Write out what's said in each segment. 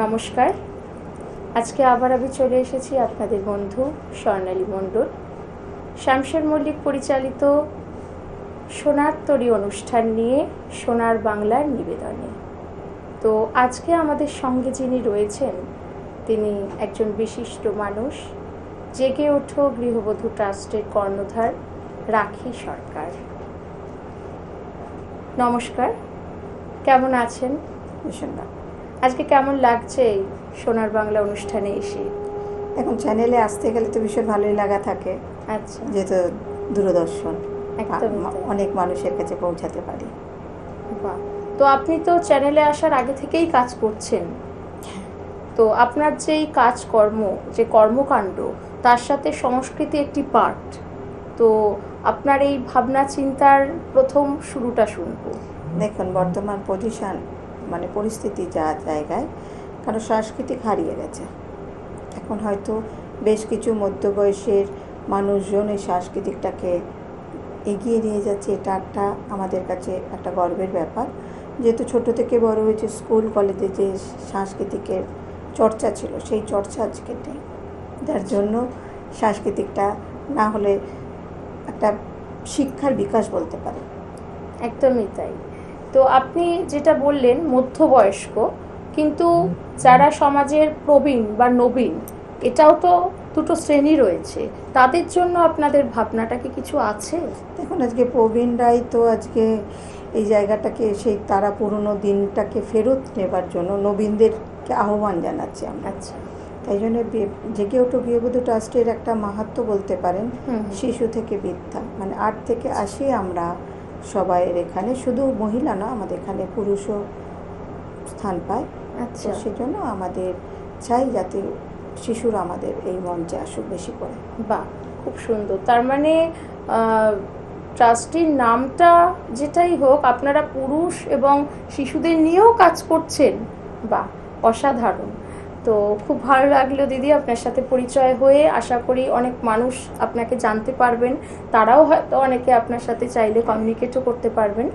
নমস্কার। আজকে আবার আমি চলে এসেছি আপনাদের বন্ধু স্বর্ণালী মণ্ডল, শামশের মল্লিক পরিচালিত সোনার তরী অনুষ্ঠান নিয়ে সোনার বাংলার নিবেদনে। তো আজকে আমাদের সঙ্গে যিনি রয়েছেন তিনি একজন বিশিষ্ট মানুষ, জেগে ওঠো গৃহবধূ ট্রাস্টের কর্ণধার রাখি সরকার। নমস্কার, কেমন আছেন? ভীষণ। আজকে কেমন লাগছে এই সোনার বাংলা অনুষ্ঠানে এসে? এখন চ্যানেলে আসতে গেলে তো ভীষণ ভালোই লাগা থাকে। আচ্ছা, যেহেতু দূরদর্শন একদমই তাই। অনেক মানুষের কাছে পৌঁছাতে পারি। বাহ, তো আপনি তো চ্যানেলে আসার আগে থেকেই কাজ করছেন, তো আপনার যেই কাজকর্ম, যে কর্মকাণ্ড, তার সাথে সংস্কৃতি একটি পার্ট, তো আপনার এই ভাবনা চিন্তার প্রথম শুরুটা শুনবো। দেখুন, বর্তমান পজিশন মানে পরিস্থিতি যা জায়গায়, কারণ সাংস্কৃতিক হারিয়ে গেছে। এখন হয়তো বেশ কিছু মধ্যবয়সের মানুষজন এই সাংস্কৃতিকটাকে এগিয়ে নিয়ে যাচ্ছে। এটা একটা আমাদের কাছে একটা গর্বের ব্যাপার, যেহেতু ছোট থেকে বড় হয়েছে স্কুল কলেজে যে সাংস্কৃতিকের চর্চা ছিল, সেই চর্চা আজকে নেই, যার জন্য সাংস্কৃতিকটা না হলে একটা শিক্ষার বিকাশ বলতে পারে। একদমই তাই। তো আপনি যেটা বললেন মধ্যবয়স্ক, কিন্তু যারা সমাজের প্রবীণ বা নবীন, এটাও তো দুটো শ্রেণী রয়েছে, তাদের জন্য আপনাদের ভাবনাটা কি কিছু আছে? দেখুন, আজকে প্রবীণরাই তো আজকে এই জায়গাটাকে, সেই তারা পুরনো দিনটাকে ফেরত নেবার জন্য নবীনদেরকে আহ্বান জানাচ্ছে আমরা। আচ্ছা, তাই জন্য জেগে ওঠো গৃহবধূ ট্রাস্টের একটা মাহাত্ম্য বলতে পারেন, শিশু থেকে বৃদ্ধা, মানে 8 থেকে 80 আমরা সবাই এখানে, শুধু মহিলা না, আমাদের এখানে পুরুষও স্থান পায়। আচ্ছা, সেজন্য আমাদের চাই যাতে শিশুরা আমাদের এই মঞ্চে আসুক বেশি করে। বাহ, খুব সুন্দর। তার মানে ট্রাস্টির নামটা যেটাই হোক, আপনারা পুরুষ এবং শিশুদের নিয়েও কাজ করছেন। বাহ, অসাধারণ। তো খুব ভালো লাগলো দিদি আপনার সাথে পরিচয় হয়ে। আশা করি অনেক মানুষ আপনাকে জানতে পারবেন, তারাও হয়তো অনেকে আপনার সাথে চাইলে কমিউনিকেটও করতে পারবেন।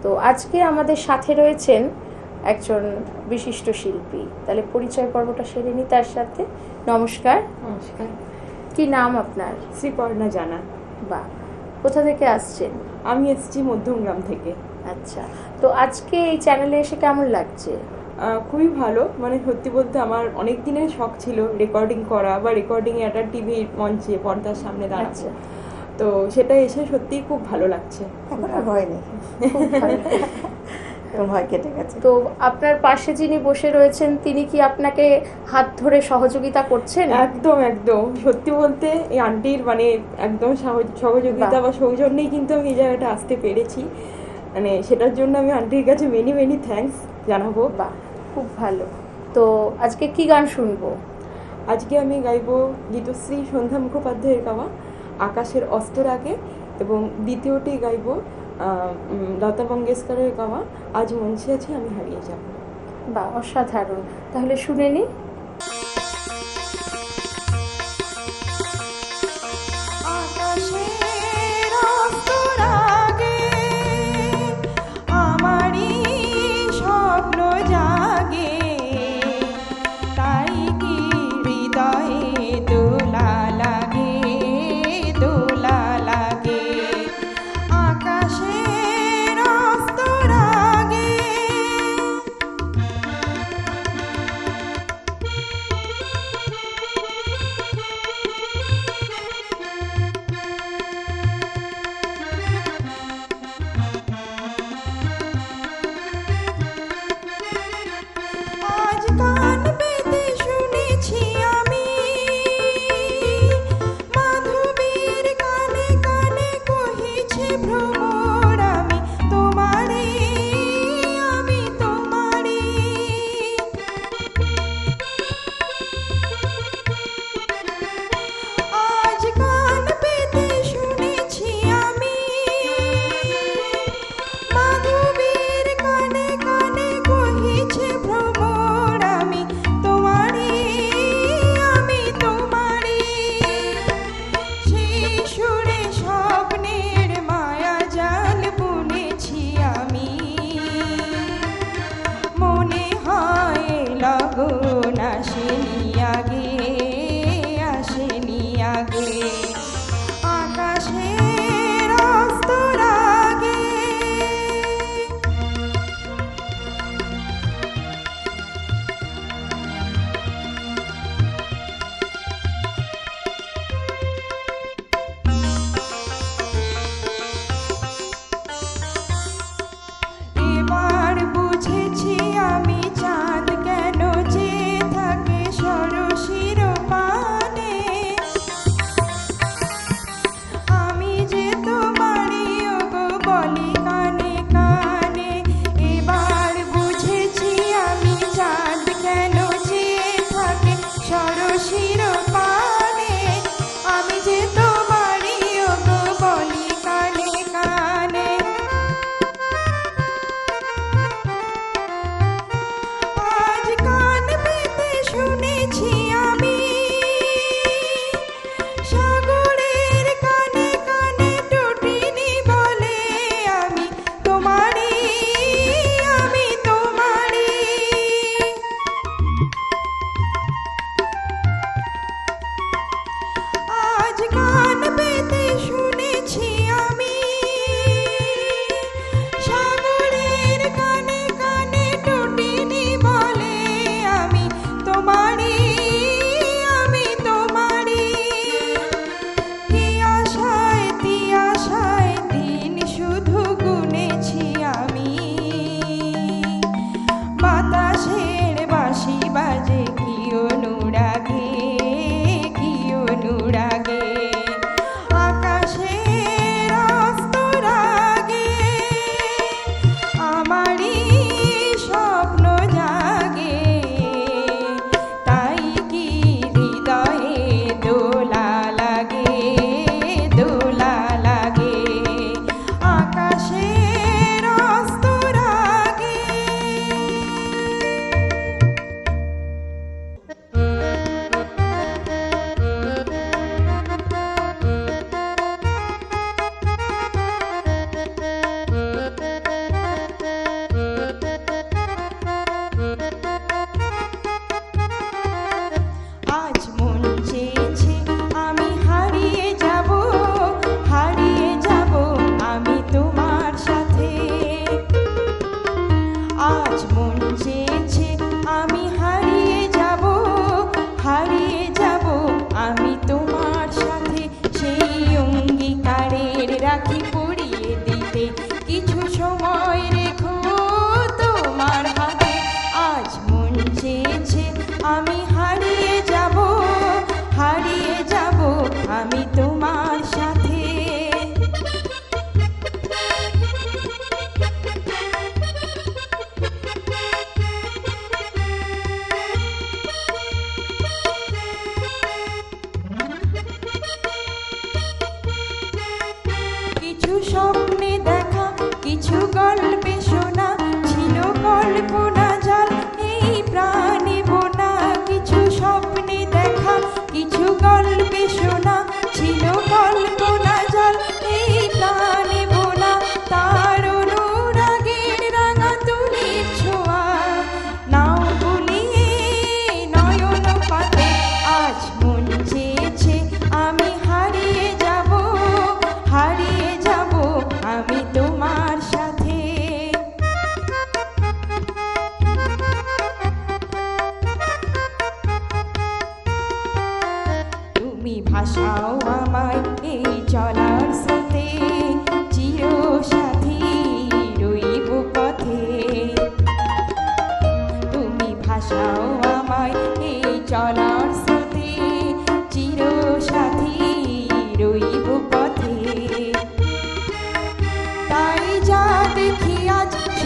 তো আজকে আমাদের সাথে রয়েছেন একজন বিশিষ্ট শিল্পী, তাহলে পরিচয় পর্বটা সেরে নিই তার সাথে। নমস্কার। নমস্কার, কি নাম আপনার? শ্রীপর্ণা জানা। বাহ, কোথা থেকে আসছেন? আমি এসেছি মধ্যমগ্রাম থেকে। আচ্ছা, তো আজকে এই চ্যানেলে এসে কেমন লাগছে? খুবই ভালো, মানে সত্যি বলতে আমার অনেক দিনের শখ ছিল রেকর্ডিং করা বা রেকর্ডিং একটা টিভির মঞ্চে পর্দার সামনে দাঁড়াচ্ছে। তো সেটা এসে সত্যিই খুব ভালো লাগছে। এখন আর ভয় নেই, ভয় কেটে গেছে। তো আপনার পাশে যিনি বসে রয়েছেন তিনি কি আপনাকে হাত ধরে সহযোগিতা করছেন? একদম একদম, সত্যি বলতে এই আন্টির মানে একদম সহযোগিতা বা সৌজন্যেই কিন্তু আমি এই জায়গাটা আসতে পেরেছি। মানে সেটার জন্য আমি আন্টির কাছে মেনি মেনি থ্যাঙ্কস জানাবো। বাহ, খুব ভালো। তো আজকে কি গান শুনবো? আজকে আমি গাইবো গীতশ্রী সন্ধ্যা মুখোপাধ্যায়ের গাওয়া আকাশের অস্তের আগে, এবং দ্বিতীয়টি গাইবো লতা মঙ্গেশকরের গাওয়া আজ মঞ্চে আছি আমি হারিয়ে যাব। বাহ, অসাধারণ। তাহলে শুনে নিই।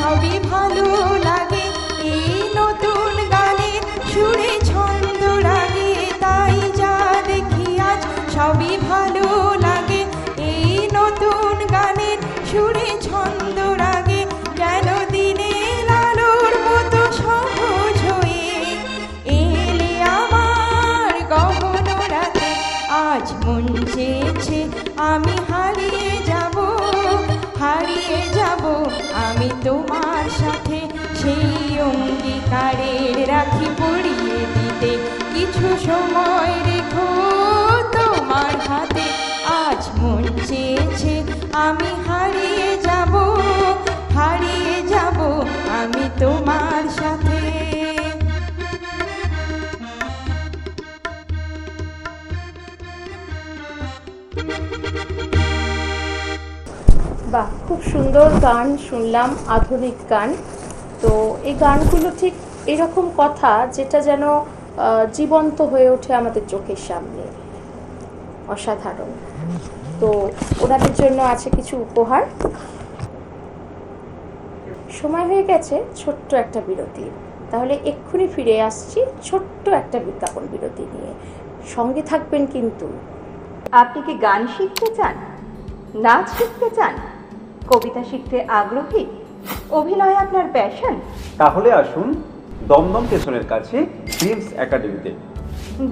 সবই ভালো লাগে এই নতুন গানের সুরে ছন্দ রাগে, তাই যা দেখি আজ সবই ভালো লাগে এই নতুন গানের সুরে ছন্দ রাগে। যেন দিনের আলোর মতো সহজ হয়ে এলে আমার গহন রাতে, আজ মন চেয়েছে আমি হারিয়ে যাব, হারিয়ে যাব আমি তোমার সাথে, সেই অঙ্গীকারের রাখি পরিয়ে দিতে কিছু সময় রেখো তোমার হাতে। আজ মন চেয়েছে আমি হারিয়ে যাব, হারিয়ে যাব আমি তোমার সাথে। বাহ, খুব সুন্দর গান শুনলাম, আধুনিক গান। তো এই গানগুলো ঠিক এরকম কথা যেটা যেন জীবন্ত হয়ে ওঠে আমাদের চোখের সামনে, অসাধারণ। তো ওনাদের জন্য আছে কিছু উপহার। সময় হয়ে গেছে ছোট্ট একটা বিরতি, তাহলে এক্ষুনি ফিরে আসছি ছোট্ট একটা বিজ্ঞাপন বিরতি নিয়ে। সঙ্গে থাকবেন কিন্তু। আপনি কি গান শিখতে চান, নাচ শিখতে চান, কবিতা শিখতে আগ্রহী, অভিনয় আপনার প্যাশন? তাহলে আসুন দমদম স্টেশনের কাছে ফিল্মস একাডেমিতে।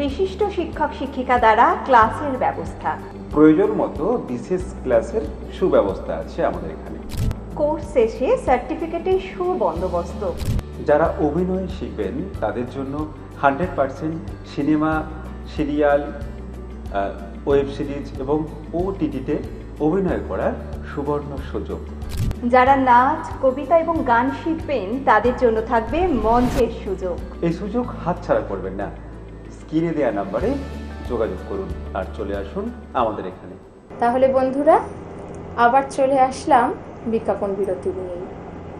বিশিষ্ট শিক্ষক শিক্ষিকা দ্বারা ক্লাসের ব্যবস্থা, প্রয়োজন মতো বিশেষ ক্লাসের সুব্যবস্থা আছে আমাদের এখানে। কোর্স শেষে সার্টিফিকেটের সুবন্দোবস্ত। যারা অভিনয় শিখবেন তাদের জন্য 100% সিনেমা, সিরিয়াল, ওয়েব সিরিজ এবং ওটিটিতে অভিনয় করার সুবর্ণ সুযোগ। যারা নাচ, কবিতা এবং গান শিখবেন তাদের জন্য থাকবে মঞ্চের সুযোগ। এই সুযোগ হাতছাড়া করবেন না। স্ক্রিনে দেওয়া নাম্বারে যোগাযোগ করুন আর চলে আসুন আমাদের এখানে। তাহলে বন্ধুরা, আবার চলে আসলাম বিজ্ঞাপন বিরতি নিয়েই।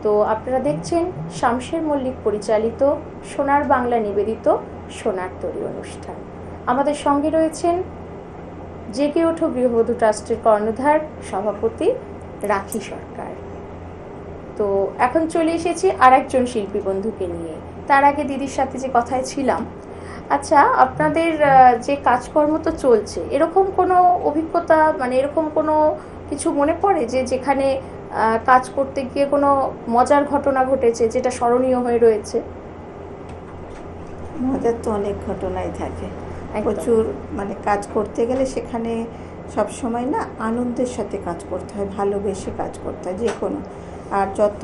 তো আপনারা দেখছেন শামশের মল্লিক পরিচালিত সোনার বাংলা নিবেদিত সোনার তরী অনুষ্ঠান। আমাদের সঙ্গে রয়েছেন জেগে ওঠো গৃহবধূ ট্রাস্টের কর্ণধার সভাপতি রাখি সরকার। তো এখন চলে এসেছি আরেকজন শিল্পী বন্ধুকে নিয়ে। তার আগে দিদির সাথে যে কথায় ছিলাম, আচ্ছা আপনাদের যে কাজকর্ম তো চলছে, এরকম কোনো অভিজ্ঞতা, মানে এরকম কোনো কিছু মনে পড়ে যে যেখানে কাজ করতে গিয়ে কোনো মজার ঘটনা ঘটেছে যেটা স্মরণীয় হয়ে রয়েছে? মজার তো অনেক ঘটনাই থাকে, একদম। প্রচুর। মানে কাজ করতে গেলে সেখানে সব সময় না আনন্দের সাথে কাজ করতে হয়, ভালোবেসে কাজ করতে হয় যে কোনো। আর যত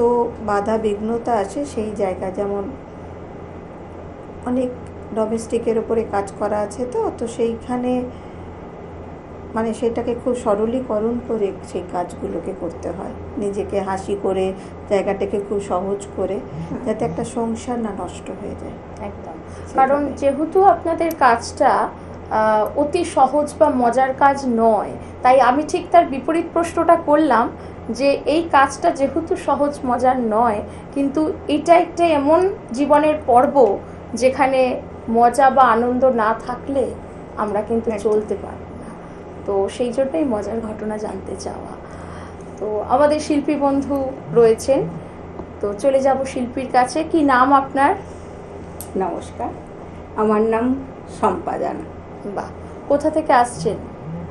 বাধা বিঘ্নতা আসে সেই জায়গা, যেমন অনেক ডোমেস্টিকের ওপরে কাজ করা আছে, তো সেইখানে মানে সেটাকে খুব সরলীকরণ করে সেই কাজগুলোকে করতে হয়, নিজেকে হাসি করে, জায়গাটাকে খুব সহজ করে, যাতে একটা সংসার না নষ্ট হয়ে যায়। একদম, কারণ যেহেতু আপনাদের কাজটা অতি সহজ বা মজার কাজ নয়, তাই আমি ঠিক তার বিপরীত প্রশ্নটা করলাম যে এই কাজটা যেহেতু সহজ মজার নয়, কিন্তু এটা একটা এমন জীবনের পর্ব যেখানে মজা বা আনন্দ না থাকলে আমরা কিন্তু চলতে পারবো না। তো সেই জন্যই মজার ঘটনা জানতে চাওয়া। তো আমাদের শিল্পী বন্ধু রয়েছেন, তো চলে যাব শিল্পীর কাছে। কি নাম আপনার? নমস্কার, আমার নাম শম্পা জানা। বাহ, কোথা থেকে আসছেন?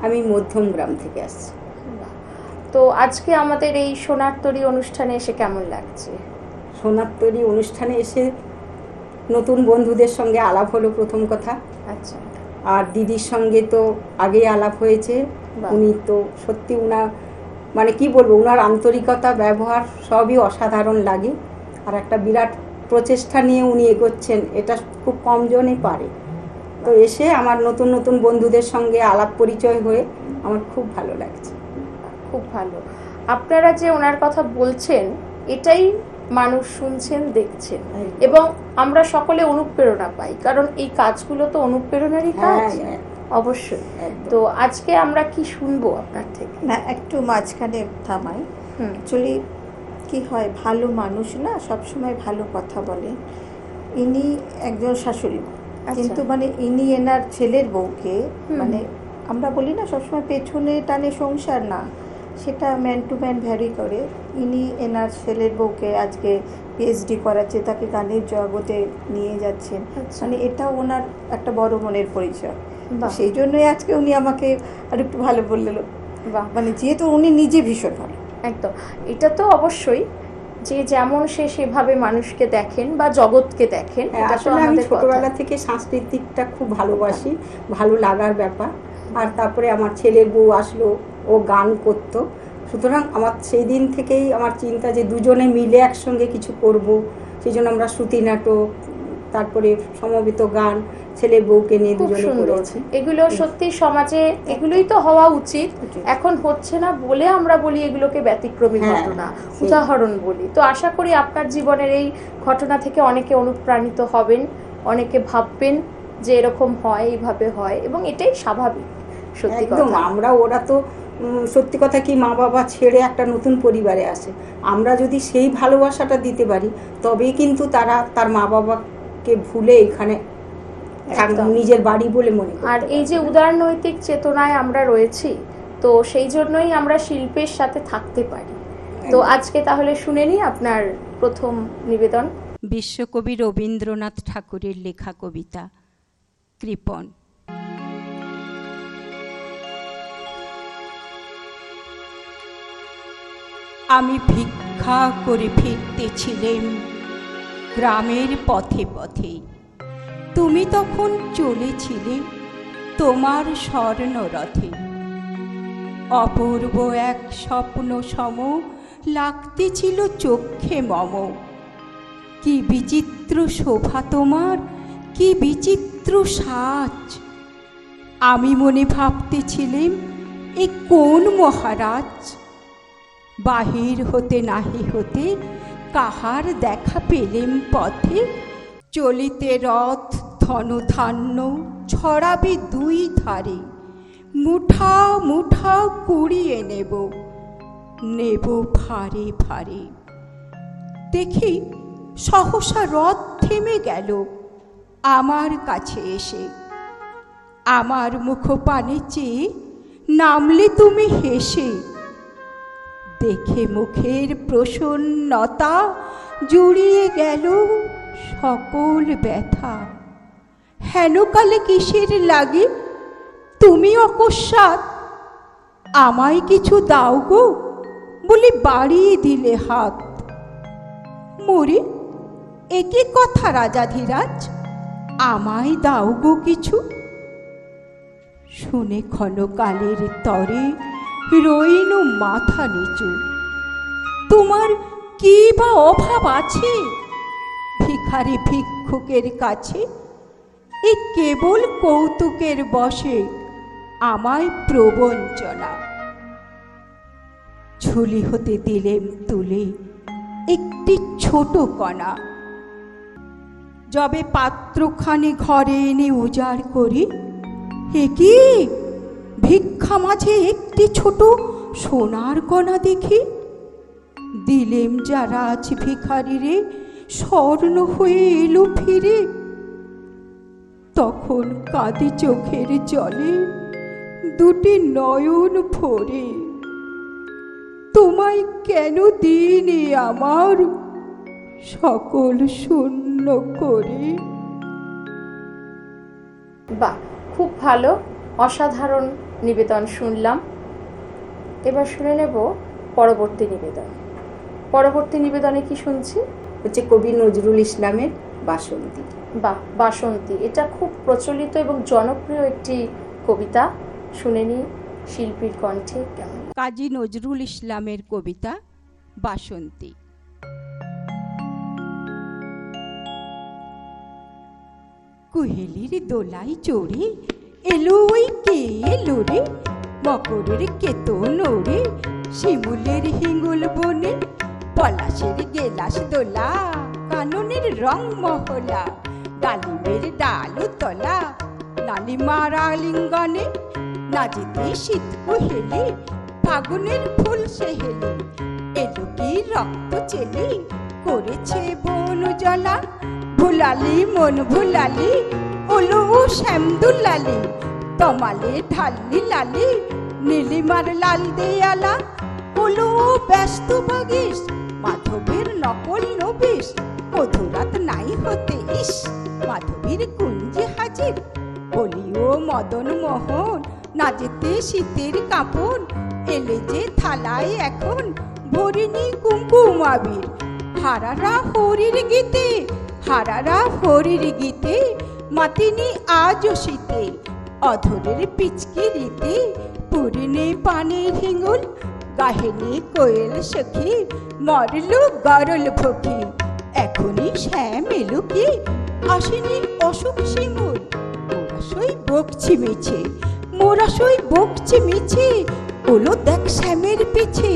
আমি মধ্যমগ্রাম থেকে আসছি। বাহ, তো আজকে আমাদের এই সোনার তরী অনুষ্ঠানে এসে কেমন লাগছে? সোনার তরী অনুষ্ঠানে এসে নতুন বন্ধুদের সঙ্গে আলাপ হলো প্রথম কথা। আচ্ছা, আর দিদির সঙ্গে তো আগেই আলাপ হয়েছে। বাহ। উনি তো সত্যি উনার মানে কি বলবো, উনার আন্তরিকতা, ব্যবহার সবই অসাধারণ লাগে। আর একটা বিরাট প্রচেষ্টা নিয়ে উনি এগোচ্ছেন, এটা খুব কম জনই পারে। তো এসে আমার নতুন নতুন বন্ধুদের সঙ্গে আলাপ পরিচয় হয়ে আমার খুব ভালো লাগছে। খুব ভালো। আপনারা যে ওনার কথা বলছেন, এটাই মানুষ শুনছেন, দেখছেন, এবং আমরা সকলে অনুপ্রেরণা পাই, কারণ এই কাজগুলো তো অনুপ্রেরণারই কাজ। হ্যাঁ, অবশ্যই। একদম। তো আজকে আমরা কি শুনবো আপনার থেকে? না, একটু মাঝখানে থামাই। অ্যাকচুয়ালি কি হয়, ভালো মানুষ না সবসময় ভালো কথা বলে। ইনি একজন শাশুড়ি, কিন্তু মানে ইনি এনার ছেলের বউকে, মানে আমরা বলি না সবসময় পেছনে টানে সংসার, না, সেটা ম্যান টু ম্যান ভ্যারি করে। ইনি এনার ছেলের বউকে আজকে পিএইচডি করাচ্ছে, তাকে গানের জগতে নিয়ে যাচ্ছেন। আচ্ছা। মানে এটা ওনার একটা বড় মনের পরিচয়। তো বাহ। সেই জন্যই আজকে উনি আমাকে আর একটু ভালো বললেন, বাহ, মানে যেহেতু উনি নিজে ভীষণ ভালো। একদম। এটা তো অবশ্যই, যে যেমন সে সেভাবে মানুষকে দেখেন বা জগৎকে দেখেন, হ্যাঁ, এটা তো আসলে আমি আমাদের ছোটবেলা কথা। থেকে সাংস্কৃতিকটা খুব ভালোবাসি, ভালো লাগার ব্যাপার। আর তারপরে আমার ছেলের বউ আসলো, ও গান করতো, সুতরাং আমার সেই দিন থেকেই আমার চিন্তা যে দুজনে মিলে একসঙ্গে কিছু করব। সেই জন্য আমরা শ্রুতি নাটক, তারপরে সমবেত গান ছেলের বউকে নিয়ে খুব দুজনে সুন্দর। করেছি। এগুলো সত্যি সমাজে এগুলোই তো হওয়া উচিত। উচিত। এখন হচ্ছে না বলে আমরা বলি এগুলোকে ব্যতিক্রমী হ্যাঁ, ঘটনা, সেই। উদাহরণ বলি। তো আশা করি আপনার জীবনের এই ঘটনা থেকে অনেকে অনুপ্রাণিত হবেন, অনেকে ভাববেন যে এরকম হয়, এইভাবে হয়, এবং এটাই স্বাভাবিক। সত্যি একদম। কথা। ওরা তো সত্যি কথা কি, মা বাবা ছেড়ে একটা নতুন পরিবারে আসে। আমরা যদি সেই ভালোবাসাটা দিতে পারি, তবেই কিন্তু তারা তার মা বাবাকে ভুলে এখানে একদম। নিজের বাড়ি বলে মনে করতে আর এই যে পারবে। উদারনৈতিক চেতনায় আমরা রয়েছি, তো সেই জন্যই আমরা শিল্পের সাথে থাকতে পারি। তো আজকে তাহলে শুনে নিই আপনার প্রথম নিবেদন। বিশ্বকবি রবীন্দ্রনাথ ঠাকুরের লেখা কবিতা কৃপণ। আমি ভিক্ষা করে ফিরতেছিলাম গ্রামের পথে পথে, তুমি তখন চলেছিলে তোমার স্বর্ণরথে। অপূর্ব এক স্বপ্ন সম লাগতেছিল চোখে মম। কি বিচিত্র শোভা তোমার, কি বিচিত্র সাজ। আমি মনে ভাবতেছিলাম এ কোন মহারাজ। বাহির হতে নাহি হতে কাহার দেখা পেলেম পথে। চলিতে রথ ধনধান্য ছড়াবে দুই ধারে। মুঠা মুঠা কুড়িয়ে নেব, নেব ভারে ভারে। দেখি সহসা রথ থেমে গেল আমার কাছে এসে। আমার মুখপানে চেয়ে নামলে তুমি হেসে। দেখে মুখের প্রসন্নতা জুড়িয়ে গেল সকল ব্যথা। হেনকালে কিসের লাগে তুমি অকস্মাৎ আমায় কিছু দাও গো বলে বাড়িয়ে দিলে হাত। মরি একই কথা রাজাধিরাজ, আমায় দাও গো কিছু। শুনে ক্ষণকালের তরে রইনু মাথা নিচু। তোমার কি বা অভাব আছে ভিখারি ভিক্ষুকের কাছে? এ কেবল কৌতুকের বশে আমায় প্রবঞ্চনা। ঝুলি হতে দিলেম তুলে একটি ছোট কণা। যবে পাত্রখানি ঘরে এনে উজাড় করি, এ কি ভিক্ষা মাঝে একটি ছোট সোনার কণা দেখি। দিলেম যা রাজ ভিখারিরে স্বর্ণ হয়ে এলো ফিরে। তখন কাঁদি চোখের জলে দুটি নয়ন ভরে। তোমায় কেন দিইনি আমার সকল শূন্য করে। বাহ, খুব ভালো, অসাধারণ নিবেদন শুনলাম। এবার শুনে নেব পরবর্তী নিবেদন। পরবর্তী নিবেদনে কি শুনছি? হচ্ছে কবি নজরুল ইসলামের বাসন্তী। বাহ, বাসন্তী। এটা খুব প্রচলিত এবং জনপ্রিয় একটি কবিতা। শুনে নিই শিল্পীর কণ্ঠে কেমন। কাজী নজরুল ইসলামের কবিতা বাসন্তী। কুহেলির দোলাই চড়ে এলো ওই কে এলো রে। মকরের কেতন ওরে শিমুলের হিঙ্গুল বনে। পলাশের গেলাস দোলা কাননের রং মহলা। ডালিমের ডালু তলা নালিমার আলিঙ্গনে। নাজিতে শীত কুহেলি ফাগুনের ফুল সেহেলি। এলো কি রক্ত চেলি করেছে বন জ্বলা। ভুলালি মন ভুলালি ওলো শ্যামদুলালি। তমালে ঢাললি লালি নীলিমার লাল দেয়ালা। হলো ব্যস্ত বাগিস, মাধবের নকল নবিস, মধুরাত নাই হতে ইস, মাধবীর কুঞ্জে হাজির, বলিও মদন মোহন, না যেতে শীতের কাপড়, এলে যে থালায় এখন ভরিনি কুমকুম আবির। হারারা হরির গীতে, হারারা হরির গীতে, মাতিনি আজও শীতে, অধরের পিচকিরিতে, পুরিনে পানির হিঙ্গুল, গাহেনি কোয়েল সখী, মরল গরল ফকির। এখনই শ্যাম এলো কি, আসেনি অসুখ শিমুল, মোরা সই বকছি মিছে, মোরা সই বকছি মিছে, ওলো দেখ শ্যামের পিছে,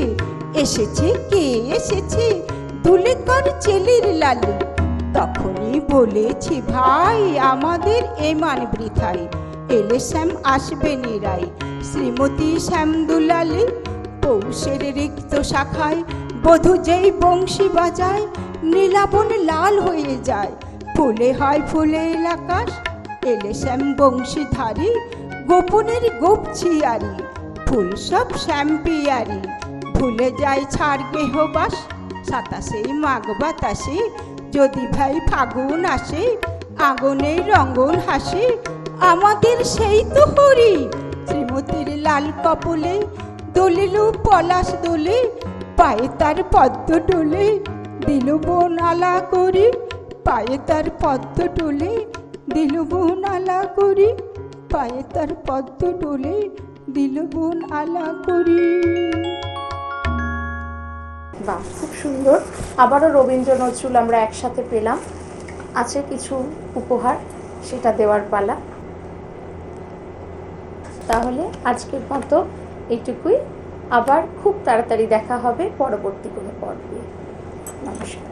এসেছে কে এসেছে, দুলে কর চেলির লালু। তখনই বলেছি ভাই আমাদের এমান বৃথাই, এলে শ্যাম আসবে নিরাই, শ্রীমতী শ্যাম দুলালি। পৌষের রিক্ত শাখায় বধূ যেই বংশী বাজায়, নীলাবন লাল হয়ে যায়, ফুলে হয় ফুলের আকাশ, এলে শ্যাম বংশীধারী, গোপনের গোপছিয়ারি, ফুল সব শ্যাম পিয়ারি, ভুলে যায় ছাড় গেহবাস, সাতাশে মাঘ বাতাসে, যদি ভাই ফাগুন আসে, আগুনের রঙ্গন হাসে, আমাদের সেই তো হরি। শ্রীমতীর লাল কপলে দোলিল পলাশ দোলে, পায়ে তার পদ্ম টোলে, দিল বোন আলা করি, পায়ে তার পদ্ম টোলে, দিল বোন আলা করি, পায়ে তার পদ্ম টোলে, দিল বোন আলা করি। বাহ, খুব সুন্দর। আবারও রবীন্দ্র নজরুল আমরা একসাথে পেলাম। আছে কিছু উপহার, সেটা দেওয়ার পালা। তাহলে আজকের মতো এইটুকুই, আবার খুব তাড়াতাড়ি দেখা হবে পরবর্তী কোনো পর্বে। নমস্কার।